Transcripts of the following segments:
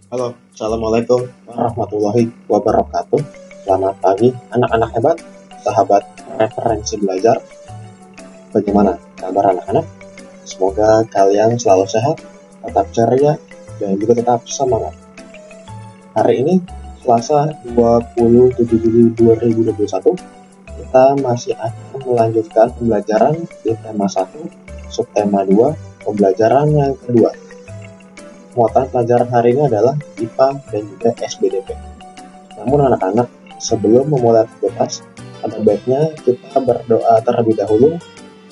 Halo, Assalamualaikum warahmatullahi wabarakatuh. Selamat pagi, anak-anak hebat, sahabat referensi belajar. Bagaimana kabar anak-anak? Semoga kalian selalu sehat, tetap ceria, dan juga tetap semangat. Hari ini, Selasa 27 Juli 2021, kita masih akan melanjutkan pembelajaran di tema 1, subtema 2, pembelajaran yang kedua. Muatan pelajaran hari ini adalah IPA dan juga SBDP. Namun anak-anak, sebelum memulai aktivitas, ada baiknya kita berdoa terlebih dahulu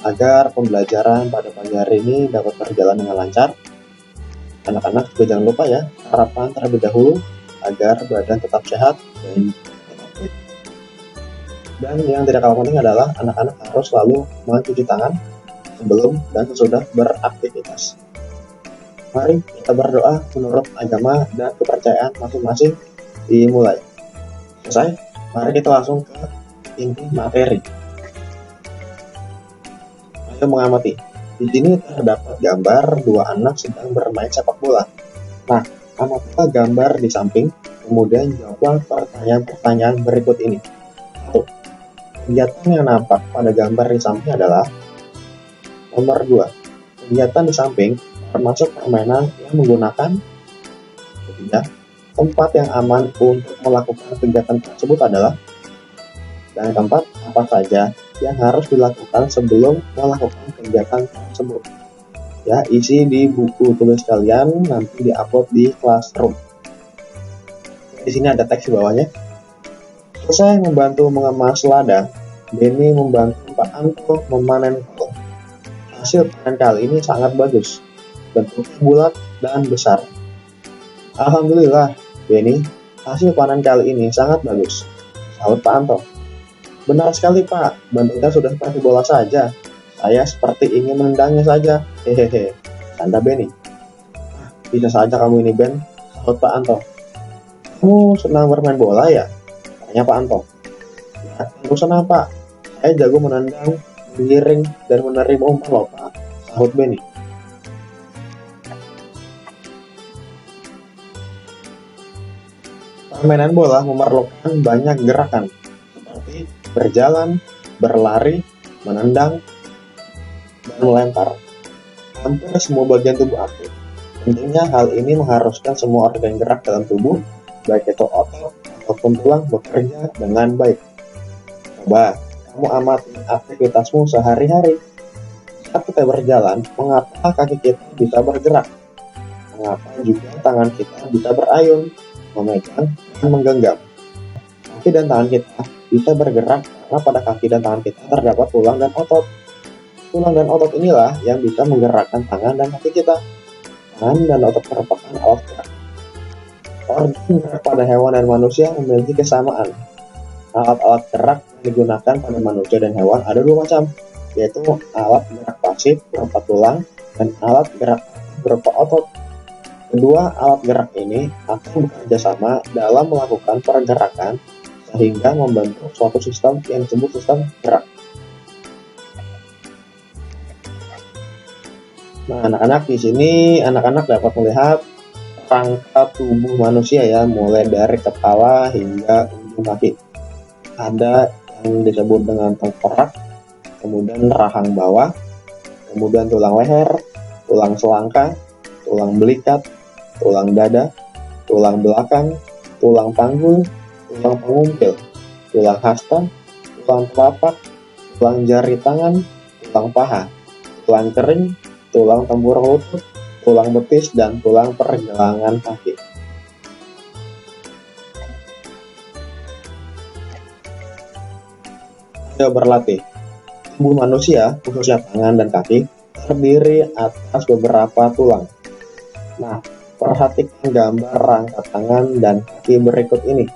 agar pembelajaran pada pagi hari ini dapat berjalan dengan lancar. Anak-anak juga jangan lupa ya, harapan terlebih dahulu agar badan tetap sehat dan tetap fit. Dan yang tidak kalah penting adalah anak-anak harus selalu mencuci tangan sebelum dan sesudah beraktivitas. Mari kita berdoa menurut agama dan kepercayaan masing-masing dimulai. Selesai, mari kita langsung ke inti materi. Ayo mengamati. Di sini terdapat gambar dua anak sedang bermain sepak bola. Nah, amatilah gambar di samping, kemudian jawablah pertanyaan-pertanyaan berikut ini. 1. Kegiatan yang nampak pada gambar di samping adalah nomor 2. Kegiatan di samping termasuk permainan yang menggunakan. Ketiga, tempat yang aman untuk melakukan kegiatan tersebut adalah. Dan keempat, apa saja yang harus dilakukan sebelum melakukan kegiatan tersebut. Ya, isi di buku tulis kalian, nanti diupload di Classroom. Di sini ada teks di bawahnya. Selesai membantu mengemas lada, Benny membantu Pak Anto memanen kol. Hasil panen kali ini sangat bagus, bentuknya bulat dan besar. Alhamdulillah, Benny, hasil panen kali ini sangat bagus, sahut Pak Anto. Benar sekali Pak, bentuknya sudah seperti bola saja. Saya seperti ingin menendangnya saja. Hehehe, tanda Benny. Bisa saja kamu ini Ben, sahut Pak Anto. Kamu senang bermain bola ya? Tanya Pak Anto. Ya, tentu senang Pak. Saya jago menendang, menggiring, dan menerima umpan loh Pak, sahut Benny. Permainan bola memerlukan banyak gerakan, seperti berjalan, berlari, menendang, dan melempar. Hampir semua bagian tubuh aktif. Tentunya hal ini mengharuskan semua organ gerak dalam tubuh, baik itu otot ataupun tulang, bekerja dengan baik. Coba kamu amati aktivitasmu sehari-hari. Saat kita berjalan, mengapa kaki kita bisa bergerak? Mengapa juga tangan kita bisa berayun, memegang, dan menggenggam? Kaki dan tangan kita bisa bergerak karena pada kaki dan tangan kita terdapat tulang dan otot. Tulang dan otot inilah yang bisa menggerakkan tangan dan kaki kita. Tangan dan otot merupakan alat gerak. Organ gerak pada hewan dan manusia memiliki kesamaan. Alat-alat gerak yang digunakan pada manusia dan hewan ada dua macam, yaitu alat gerak pasif berupa tulang dan alat gerak berupa otot. Kedua alat gerak ini akan bekerja sama dalam melakukan pergerakan sehingga membentuk suatu sistem yang disebut sistem gerak. Nah, anak-anak di sini anak-anak dapat melihat rangka tubuh manusia ya, mulai dari kepala hingga ujung kaki. Ada yang disebut dengan tengkorak, kemudian rahang bawah, kemudian tulang leher, tulang selangka, tulang belikat, tulang dada, tulang belakang, tulang panggul, tulang pengumpil, tulang hasta, tulang telapak, tulang jari tangan, tulang paha, tulang kering, tulang tempurung lutut, tulang betis, dan tulang pergelangan kaki. Ayo berlatih. Tubuh manusia, khususnya tangan dan kaki, terdiri atas beberapa tulang. Nah, perhatikan gambar rangka tangan dan kaki berikut ini.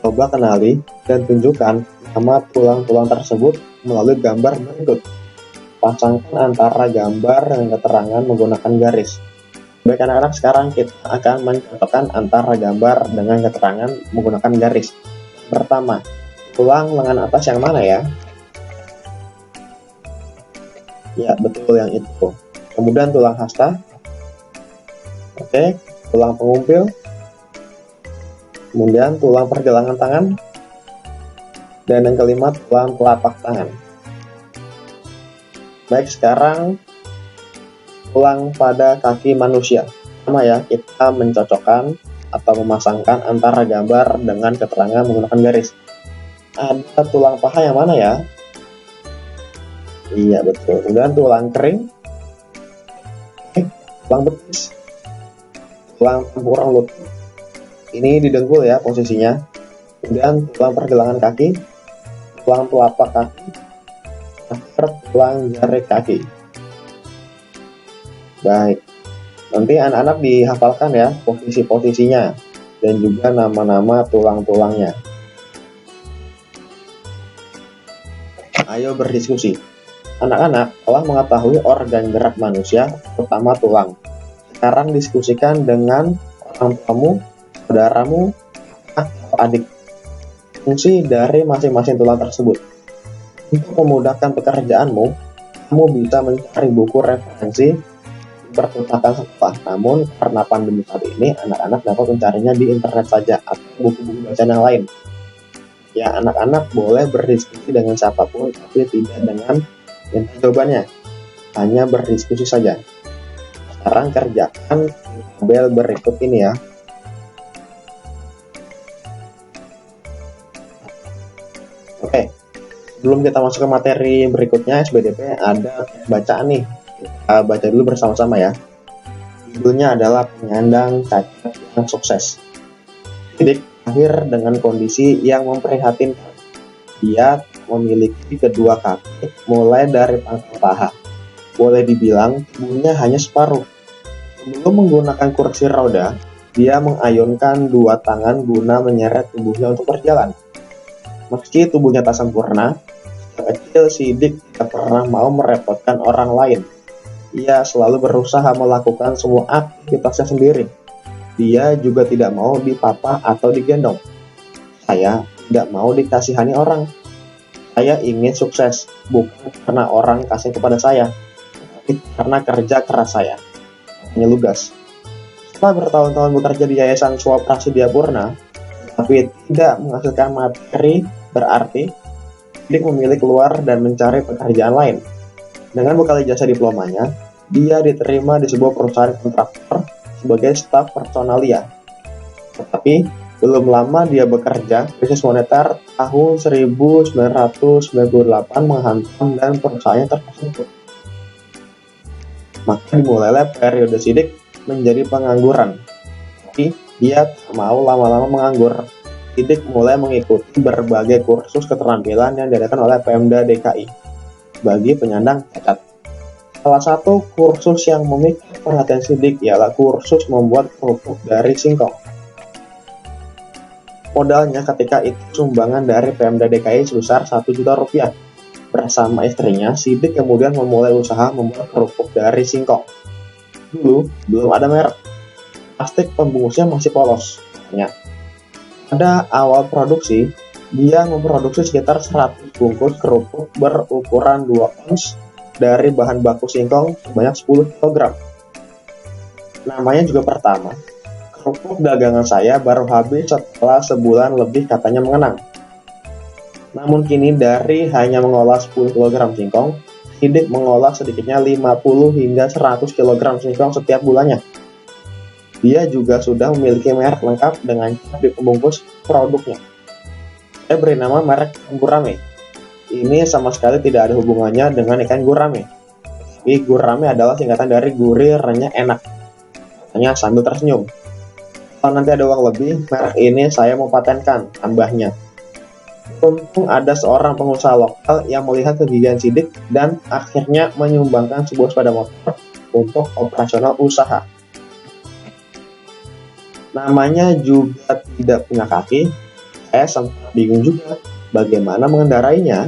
Coba kenali dan tunjukkan nama tulang-tulang tersebut melalui gambar berikut. Pasangkan antara gambar dan keterangan menggunakan garis. Baik anak-anak, sekarang kita akan mencocokkan antara gambar dengan keterangan menggunakan garis. Pertama, tulang lengan atas yang mana ya? Ya, betul yang itu. Kemudian tulang hasta. Oke, tulang pengumpil. kemudian tulang pergelangan tangan, dan yang kelima tulang telapak tangan. Baik, sekarang tulang pada kaki manusia. Sama ya, kita mencocokkan atau memasangkan antara gambar dengan keterangan menggunakan garis. Ada tulang paha yang mana ya? Iya, betul. Kemudian tulang kering, tulang betis, tulang tempurung lutut. Ini di dengkul ya posisinya. Kemudian tulang pergelangan kaki, tulang telapak kaki, tulang jari kaki. Baik, nanti anak-anak dihafalkan ya posisi-posisinya dan juga nama-nama tulang-tulangnya. Ayo berdiskusi. Anak-anak telah mengetahui organ gerak manusia, terutama tulang. Sekarang diskusikan dengan orang tuamu, saudaramu, atau adik. Fungsi dari masing-masing tulang tersebut. Untuk memudahkan pekerjaanmu, kamu bisa mencari buku referensi perpustakaan sekolah. Namun karena pandemi saat ini, anak-anak dapat mencarinya di internet saja atau buku-buku bacaan yang lain. Ya, anak-anak boleh berdiskusi dengan siapapun, tapi tidak dengan minta jawabannya. Hanya berdiskusi saja. Sekarang kerjakan tabel berikut ini ya. Oke, sebelum kita masuk ke materi berikutnya SBDP, ada bacaan nih. Kita baca dulu bersama-sama ya. Judulnya adalah penyandang cacat yang sukses. Sidik lahir dengan kondisi yang memprihatinkan. Dia memiliki kedua kaki mulai dari pangkal paha. Boleh dibilang tubuhnya hanya separuh. Sebelum menggunakan kursi roda, dia mengayunkan dua tangan guna menyeret tubuhnya untuk berjalan. Meski tubuhnya tak sempurna, sejak kecil Sidik tidak pernah mau merepotkan orang lain. Ia selalu berusaha melakukan semua aktivitasnya sendiri. Dia juga tidak mau dipapa atau digendong. Saya tidak mau dikasihani orang. Saya ingin sukses, bukan karena orang kasih kepada saya, tapi karena kerja keras saya. Hanya lugas. Setelah bertahun-tahun bekerja di Yayasan Swap Prasidya Purna, tapi tidak menghasilkan materi berarti, Sidik memilih keluar dan mencari pekerjaan lain. Dengan bekal ijazah diplomanya, dia diterima di sebuah perusahaan kontraktor sebagai staf personalia. Tetapi, belum lama dia bekerja, krisis moneter tahun 1998 menghantam dan perusahaannya terpuruk. Maka dimulailah periode Sidik menjadi pengangguran. Tapi, dia tak mau lama-lama menganggur. Sidik mulai mengikuti berbagai kursus keterampilan yang diadakan oleh Pemda DKI bagi penyandang cacat. Salah satu kursus yang memikat perhatian Sidik ialah kursus membuat kerupuk dari singkong. Modalnya ketika itu sumbangan dari Pemda DKI sebesar 1 juta rupiah. Bersama istrinya, Sidik kemudian memulai usaha membuat kerupuk dari singkong. Dulu, belum ada merek. Plastik pembungkusnya masih polos. Pada awal produksi, dia memproduksi sekitar 100 bungkus kerupuk berukuran 2 ons dari bahan baku singkong sebanyak 10 kg. Namanya juga pertama. Kerupuk dagangan saya baru habis setelah sebulan lebih katanya mengenang. Namun kini dari hanya mengolah 10 kg singkong, Sidik mengolah sedikitnya 50 hingga 100 kg singkong setiap bulannya. Dia juga sudah memiliki merek lengkap dengan cap di pembungkus produknya. Saya beri nama merek gurame. Ini sama sekali tidak ada hubungannya dengan ikan gurame. Tapi gurame adalah singkatan dari gurih, renyah, enak. Katanya sambil tersenyum. Kalau nanti ada uang lebih, merek ini saya mau patenkan, tambahnya. Untung ada seorang pengusaha lokal yang melihat kegigihan Sidik dan akhirnya menyumbangkan sebuah sepeda motor untuk operasional usaha. Namanya juga tidak punya kaki, saya sempat bingung juga bagaimana mengendarainya.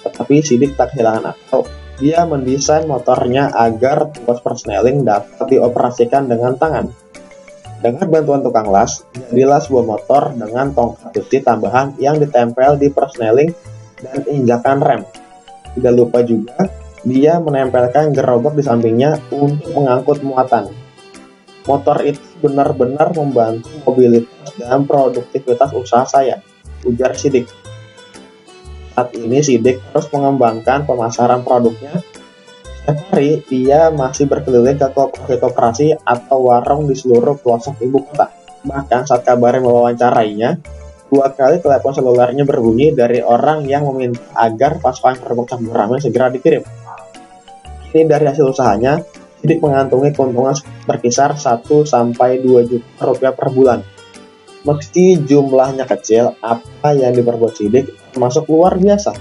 Tetapi Sidik tak kehilangan akal. Dia mendesain motornya agar tuas persneling dapat dioperasikan dengan tangan. Dengan bantuan tukang las, jadilah sebuah motor dengan tongkat besi tambahan yang ditempel di persneling dan injakan rem. Tidak lupa juga, dia menempelkan gerobak di sampingnya untuk mengangkut muatan. Motor itu benar-benar membantu mobilitas dan produktivitas usaha saya, ujar Sidik. Saat ini Sidik terus mengembangkan pemasaran produknya. Setiap hari, dia masih berkeliling ke koperasi atau warung di seluruh pelosok ibu kota. Bahkan saat kabarnya mewawancarainya, 2 kali telepon selulernya berbunyi dari orang yang meminta agar pasukan kerbau campur ramen segera dikirim. Ini dari hasil usahanya, Sidik mengantongi keuntungan berkisar 1-2 juta rupiah per bulan. Meski jumlahnya kecil, apa yang diperbuat Sidik termasuk luar biasa.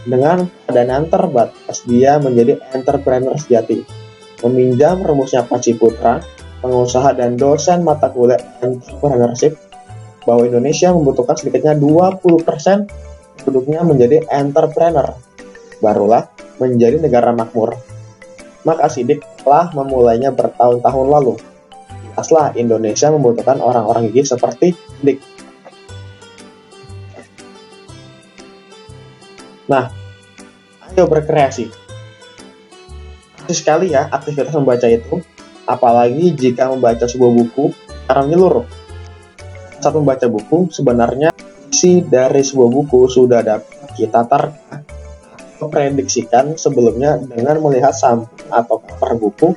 Dengan pendanaan terbatas, dia menjadi entrepreneur sejati. Meminjam rumusnya Pak Ciputra, pengusaha dan dosen mata kuliah entrepreneurship, bahwa Indonesia membutuhkan sedikitnya 20% penduduknya menjadi entrepreneur. Barulah menjadi negara makmur. Maka Sidik telah memulainya bertahun-tahun lalu. Jelaslah Indonesia membutuhkan orang-orang gigih seperti Sidik. Nah, ayo berkreasi. Asik sekali ya aktivitas membaca itu, apalagi jika membaca sebuah buku secara menyeluruh. Saat membaca buku, sebenarnya isi dari sebuah buku sudah dapat kita terka atau prediksikan sebelumnya dengan melihat sampul atau cover buku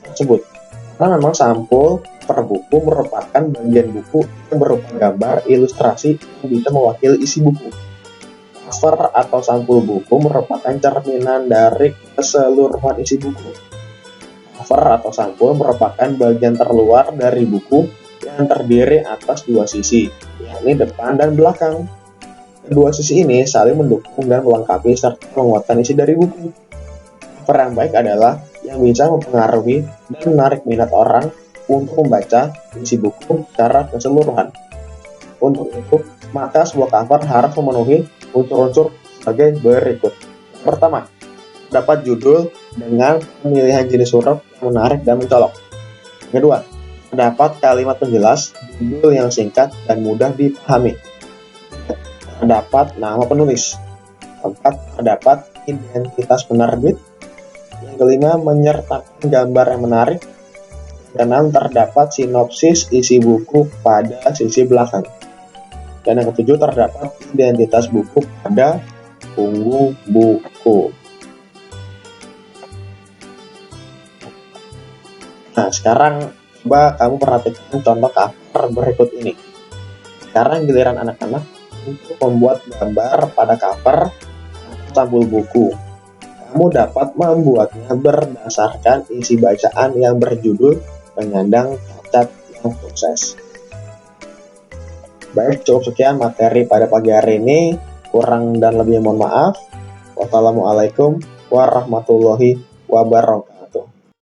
tersebut. Karena memang sampul per buku merupakan bagian buku yang berupa gambar ilustrasi yang bisa mewakili isi buku. Cover atau sampul buku merupakan cerminan dari keseluruhan isi buku. Cover atau sampul merupakan bagian terluar dari buku yang terdiri atas 2 sisi, yakni depan dan belakang. Kedua sisi ini saling mendukung dan melengkapi serta menguatkan isi dari buku. Cover yang baik adalah yang bisa mempengaruhi dan menarik minat orang untuk membaca isi buku secara keseluruhan. Untuk itu, maka sebuah cover harus memenuhi unsur-unsur sebagai berikut. Pertama, dapat judul dengan pemilihan jenis huruf yang menarik dan mencolok. Kedua, terdapat kalimat penjelas, judul yang singkat dan mudah dipahami. Terdapat nama penulis. Keempat, terdapat identitas penerbit. Yang kelima, menyertakan gambar yang menarik. Keenam, terdapat sinopsis isi buku pada sisi belakang. Dan yang ketujuh, terdapat identitas buku pada punggung buku. Nah, sekarang coba kamu perhatikan contoh cover berikut ini. Sekarang giliran anak-anak untuk membuat gambar pada cover sampul buku. Kamu dapat membuatnya berdasarkan isi bacaan yang berjudul Penyandang Cacat yang Sukses. Baik, cukup sekian materi pada pagi hari ini. Kurang dan lebihnya mohon maaf. Wassalamualaikum warahmatullahi wabarakatuh.